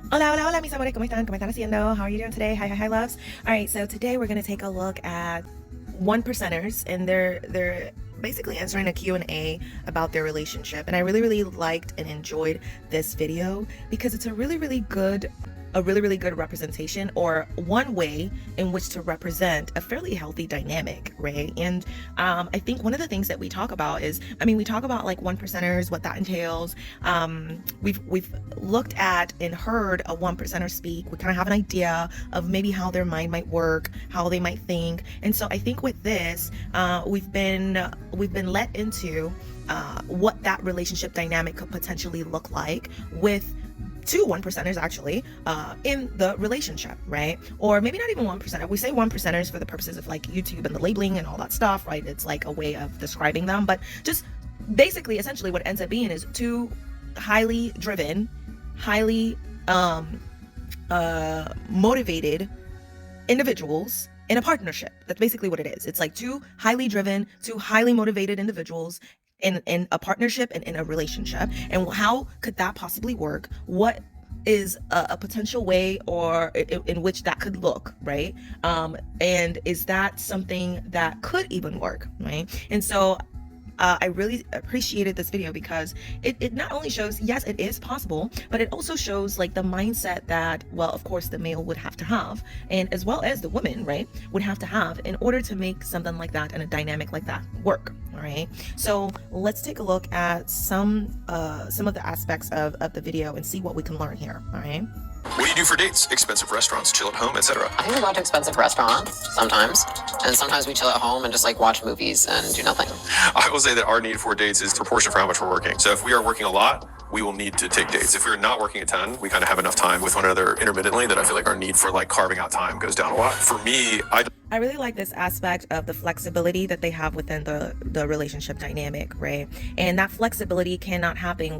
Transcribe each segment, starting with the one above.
Hola, hola, hola, mis amores, ¿cómo están? ¿Cómo están haciendo? How are you doing today? Hi, hi, hi, loves. All right, so today we're going to take a look at one percenters, and they're basically answering a Q&A about their relationship. And I really liked and enjoyed this video because it's a really good representation, or one way in which to represent a fairly healthy dynamic, right? And I think one of the things that we talk about is, we talk about like one percenters, what that entails. We've looked at and heard a one percenter speak. We kind of have an idea of maybe how their mind might work, how they might think. And so I think with this, we've been let into what that relationship dynamic could potentially look like with two one percenters actually in the relationship, right? Or maybe not even 1%. We say one percenters for the purposes of like YouTube and the labeling and all that stuff, right? It's like a way of describing them, but just basically, essentially, what it ends up being is two highly driven, highly motivated individuals in a partnership. That's basically what it is. It's like two highly driven, two highly motivated individuals in a partnership and in a relationship. And how could that possibly work? What is a potential way or in which that could look, right? And is that something that could even work, right? And so I really appreciated this video because it not only shows, yes, it is possible, but it also shows like the mindset that, well, of course, the male would have to have, and as well as the woman, right, would have to have in order to make something like that and a dynamic like that work. All right. So let's take a look at some of the aspects of the video and see what we can learn here. All right. What do you do for dates? Expensive restaurants, chill at home, etc. I think we go to expensive restaurants sometimes, and sometimes we chill at home and just like watch movies and do nothing. I will say that our need for dates is proportion for how much we're working. So if we are working a lot, we will need to take dates. If we're not working a ton, we kind of have enough time with one another intermittently that I feel like our need for like carving out time goes down a lot. For me, I really like this aspect of the flexibility that they have within the relationship dynamic, right? And that flexibility cannot happen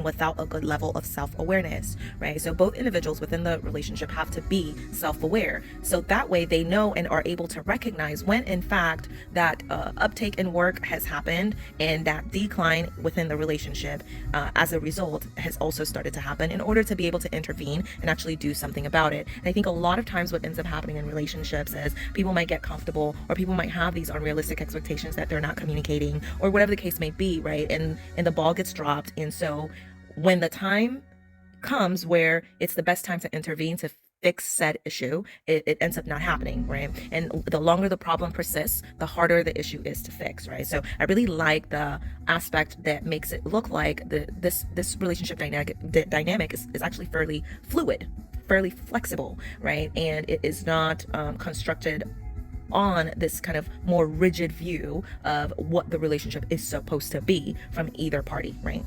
without a good level of self-awareness, right? So both individuals within the relationship have to be self-aware. So that way they know and are able to recognize when in fact that uptake in work has happened and that decline within the relationship as a result has also started to happen, in order to be able to intervene and actually do something about it. And I think a lot of times what ends up happening in relationships is people might get comfortable, or people might have these unrealistic expectations that they're not communicating, or whatever the case may be, right? And the ball gets dropped. And so when the time comes where it's the best time to intervene to fix said issue, it ends up not happening, right? And the longer the problem persists, the harder the issue is to fix, right? So I really like the aspect that makes it look like this relationship dynamic is actually fairly fluid, fairly flexible, right? And it is not constructed on this kind of more rigid view of what the relationship is supposed to be from either party, right?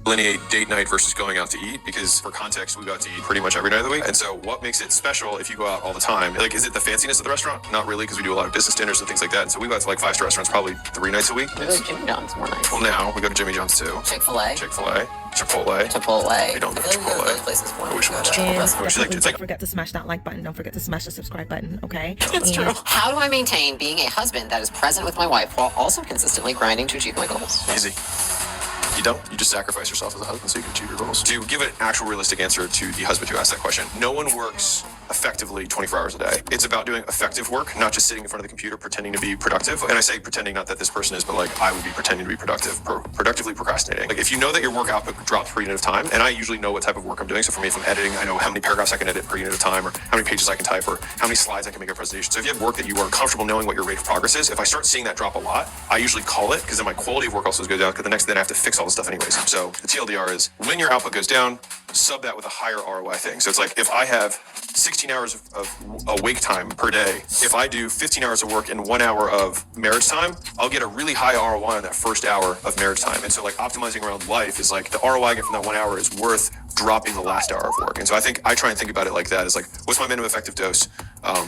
delineate date night versus going out to eat, because for context, we go out to eat pretty much every night of the week. And so what makes it special if you go out all the time? Like, is it the fanciness of the restaurant? Not really, because we do a lot of business dinners and things like that. And so we go out to like 5-star restaurants probably 3 nights a week. We go to Jimmy John's more nights. Well, now we go to Jimmy John's too. Chick-fil-A. Chipotle. Chipotle. We don't go to I feel like we go to Chipotle. those places more. I wish we went to And Chipotle. definitely don't forget to smash that like button. Don't forget to smash the subscribe button, okay? It's true. How do I maintain being a husband that is present with my wife while also consistently grinding to achieve my goals? Easy. You don't. You just sacrifice yourself as a husband so you can achieve your goals. To give an actual realistic answer to the husband who asked that question, no one works effectively 24 hours a day. It's about doing effective work, not just sitting in front of the computer pretending to be productive. And I say pretending, not that this person is, but like I would be pretending to be productive, productively procrastinating. Like if you know that your work output drops per unit of time, and I usually know what type of work I'm doing. So for me, if I'm editing, I know how many paragraphs I can edit per unit of time, or how many pages I can type, or how many slides I can make a presentation. So if you have work that you are comfortable knowing what your rate of progress is, if I start seeing that drop a lot, I usually call it, because then my quality of work also goes down, because the next day I have to fix all the stuff anyways. So the TLDR is when your output goes down, sub that with a higher ROI thing. So it's like if I have 16 hours of awake time per day, if I do 15 hours of work in 1 hour of marriage time, I'll get a really high ROI on that first hour of marriage time. And so like optimizing around life is like the ROI I get from that 1 hour is worth dropping the last hour of work. And so I try and think about it like that, is like, what's my minimum effective dose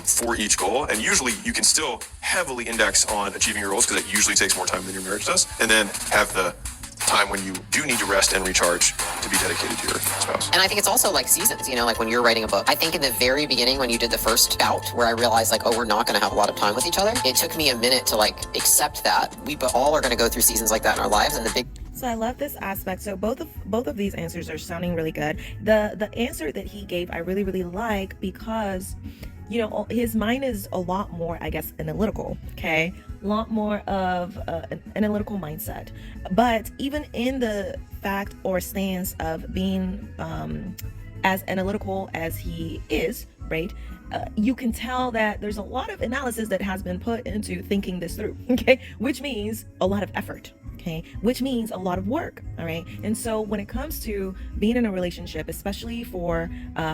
for each goal? And usually you can still heavily index on achieving your goals, because it usually takes more time than your marriage does. And then have the time when you do need to rest and recharge to be dedicated to your spouse. And I think it's also like seasons, you know, like when you're writing a book. I think in the very beginning, when you did the first bout, where I realized like, oh, we're not going to have a lot of time with each other, it took me a minute to like accept that we all are going to go through seasons like that in our lives. And the big So I love this aspect. So both of these answers are sounding really good. The answer that he gave I really like, because his mind is a lot more, I guess, analytical. Okay, a lot more of an analytical mindset. But even in the fact or stance of being as analytical as he is, right? You can tell that there's a lot of analysis that has been put into thinking this through, okay? Which means a lot of effort, okay? Which means a lot of work, all right? And so when it comes to being in a relationship, especially for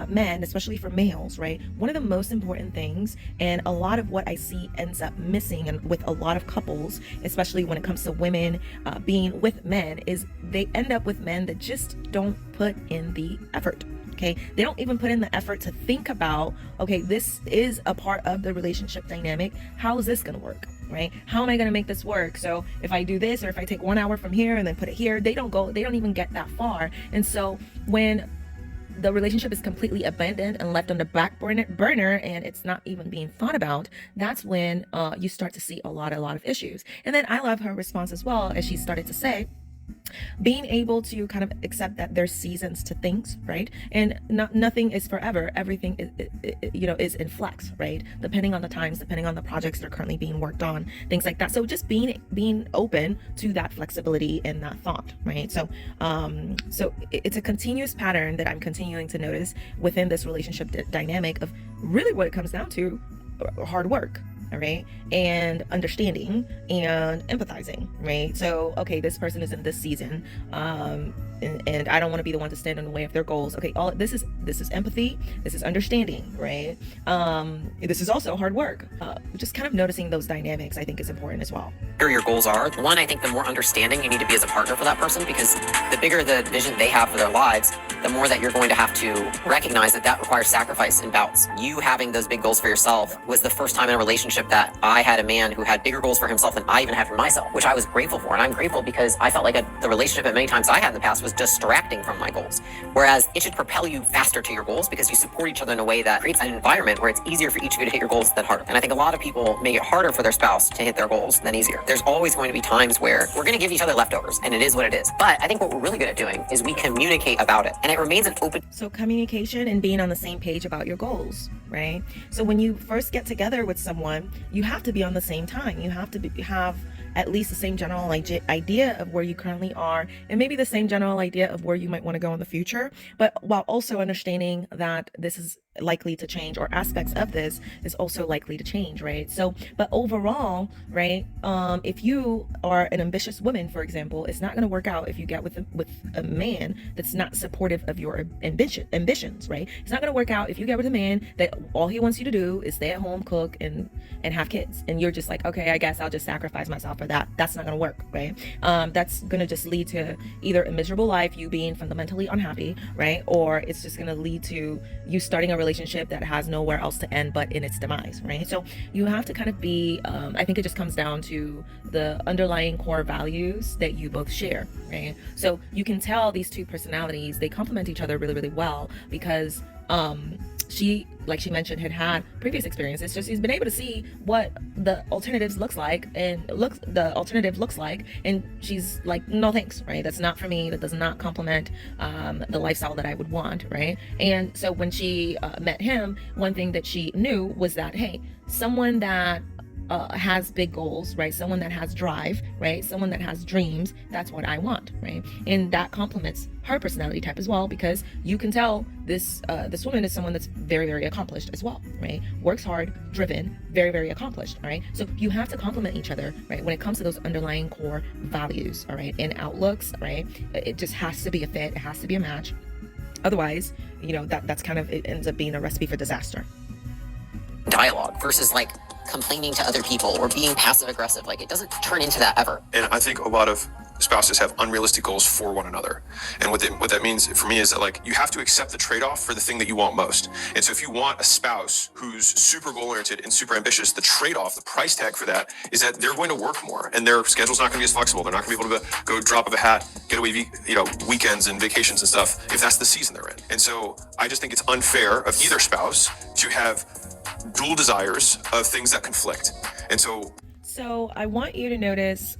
men, especially for males, right? One of the most important things, and a lot of what I see ends up missing and with a lot of couples, especially when it comes to women being with men, is they end up with men that just don't put in the effort. Okay, they don't even put in the effort to think about, okay, this is a part of the relationship dynamic. How is this going to work, right? How am I going to make this work? So if I do this, or if I take 1 hour from here and then put it here, they don't even get that far. And so when the relationship is completely abandoned and left on the back burner and it's not even being thought about, that's when you start to see a lot of issues. And then I love her response as well, as she started to say, being able to kind of accept that there's seasons to things, right? And nothing is forever. Everything is in flux, right? Depending on the times, depending on the projects that are currently being worked on, things like that. So just being open to that flexibility and that thought, right? So it's a continuous pattern that I'm continuing to notice within this relationship dynamic of really what it comes down to: hard work. All right, and understanding and empathizing, right? So, okay, this person is in this season, and I don't want to be the one to stand in the way of their goals. Okay, all this is empathy, this is understanding, right? This is also hard work. Just kind of noticing those dynamics, I think, is important as well. Bigger your goals are, one, I think the more understanding you need to be as a partner for that person, because the bigger the vision they have for their lives, the more that you're going to have to recognize that requires sacrifice and bouts. You having those big goals for yourself was the first time in a relationship that I had a man who had bigger goals for himself than I even had for myself, which I was grateful for. And I'm grateful because I felt like the relationship at many times I had in the past was distracting from my goals. Whereas it should propel you faster to your goals, because you support each other in a way that creates an environment where it's easier for each of you to hit your goals than harder. And I think a lot of people make it harder for their spouse to hit their goals than easier. There's always going to be times where we're going to give each other leftovers, and it is what it is. But I think what we're really good at doing is we communicate about it, and it remains an open. So communication and being on the same page about your goals, right? So when you first get together with someone, you have to be on the same time. You have to have at least the same general idea of where you currently are, and maybe the same general idea of where you might want to go in the future, but while also understanding that this is likely to change, or aspects of this is also likely to change, right? So, but overall, right, if you are an ambitious woman, for example, it's not going to work out if you get with a man that's not supportive of your ambitions, right? It's not going to work out if you get with a man that all he wants you to do is stay at home, cook, and have kids, and you're just like, okay, I guess I'll just sacrifice myself for that. That's not going to work, right? That's going to just lead to either a miserable life, you being fundamentally unhappy, right? Or it's just going to lead to you starting a relationship that has nowhere else to end but in its demise, right? So you have to kind of be, I think it just comes down to the underlying core values that you both share, right? So you can tell these two personalities, they complement each other really well, because she, like she mentioned, had previous experiences, so she's been able to see what the alternative looks like, and she's like, no thanks, right? That's not for me. That does not complement the lifestyle that I would want, right? And so when she met him, one thing that she knew was that, hey, someone that has big goals, right? Someone that has drive, right? Someone that has dreams, that's what I want, right? And that complements her personality type as well, because you can tell this woman is someone that's very accomplished as well, right? Works hard, driven, very accomplished, all right? So you have to complement each other, right? When it comes to those underlying core values, all right? And outlooks, right? It just has to be a fit. It has to be a match. Otherwise, that's kind of, it ends up being a recipe for disaster. Dialogue versus like complaining to other people or being passive aggressive. Like, it doesn't turn into that ever. And I think a lot of spouses have unrealistic goals for one another. And what that means for me is that, like, you have to accept the trade-off for the thing that you want most. And so if you want a spouse who's super goal-oriented and super ambitious, the trade-off, the price tag for that is that they're going to work more, and their schedule's not going to be as flexible. They're not going to be able to go drop of a hat, get away, weekends and vacations and stuff, if that's the season they're in. And so I just think it's unfair of either spouse to have dual desires of things that conflict. And so I want you to notice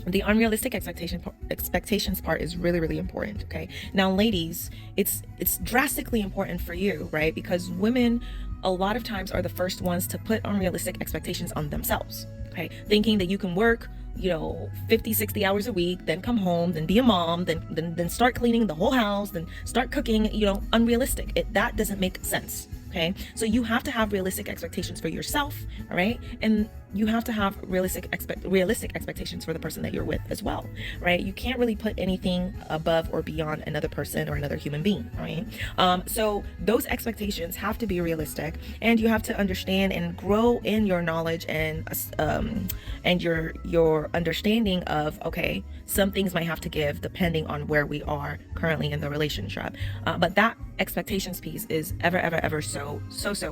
the unrealistic expectations part is really, really important. Okay, now ladies, it's drastically important for you, right? Because women a lot of times are the first ones to put unrealistic expectations on themselves. Okay, thinking that you can work 50, 60 hours a week, then come home, then be a mom, then start cleaning the whole house, then start cooking. Unrealistic. That doesn't make sense. Okay, so you have to have realistic expectations for yourself, all right, and you have to have realistic expectations for the person that you're with as well, right? You can't really put anything above or beyond another person or another human being, right? So those expectations have to be realistic, and you have to understand and grow in your knowledge and your understanding of, okay, some things might have to give depending on where we are currently in the relationship, but that expectations piece is ever so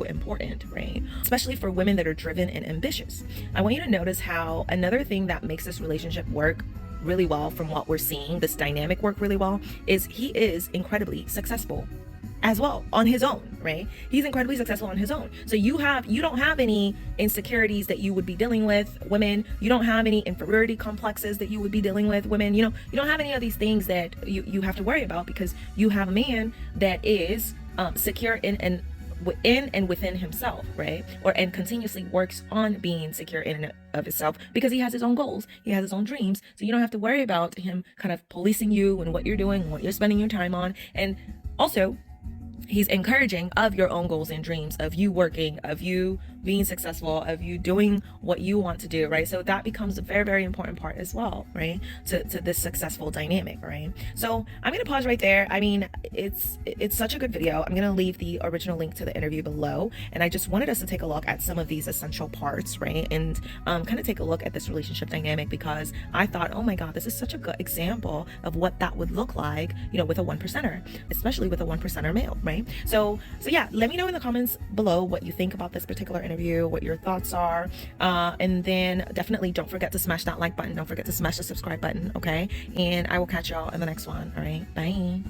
important, right? Especially for women that are driven and ambitious. I want you to notice how another thing that makes this relationship work really well, from what we're seeing, this dynamic work really well, is he is incredibly successful as well on his own, right? He's incredibly successful on his own. So you don't have any insecurities that you would be dealing with, women. You don't have any inferiority complexes that you would be dealing with, women. You don't have any of these things that you have to worry about, because you have a man that is secure in and within himself, right? And continuously works on being secure in and of himself, because he has his own goals, he has his own dreams. So you don't have to worry about him kind of policing you and what you're doing, what you're spending your time on. And also, he's encouraging of your own goals and dreams, of you working, of you being successful, of you doing what you want to do, right? So that becomes a very, very important part as well, right? To this successful dynamic, right? So I'm going to pause right there. I mean, it's such a good video. I'm going to leave the original link to the interview below. And I just wanted us to take a look at some of these essential parts, right? And kind of take a look at this relationship dynamic, because I thought, oh my God, this is such a good example of what that would look like, with a 1%er, especially with a 1%er male, right? So yeah, let me know in the comments below what you think about this particular interview, what your thoughts are, and then definitely don't forget to smash that like button. Don't forget to smash the subscribe button, okay? And I will catch y'all in the next one. All right, bye.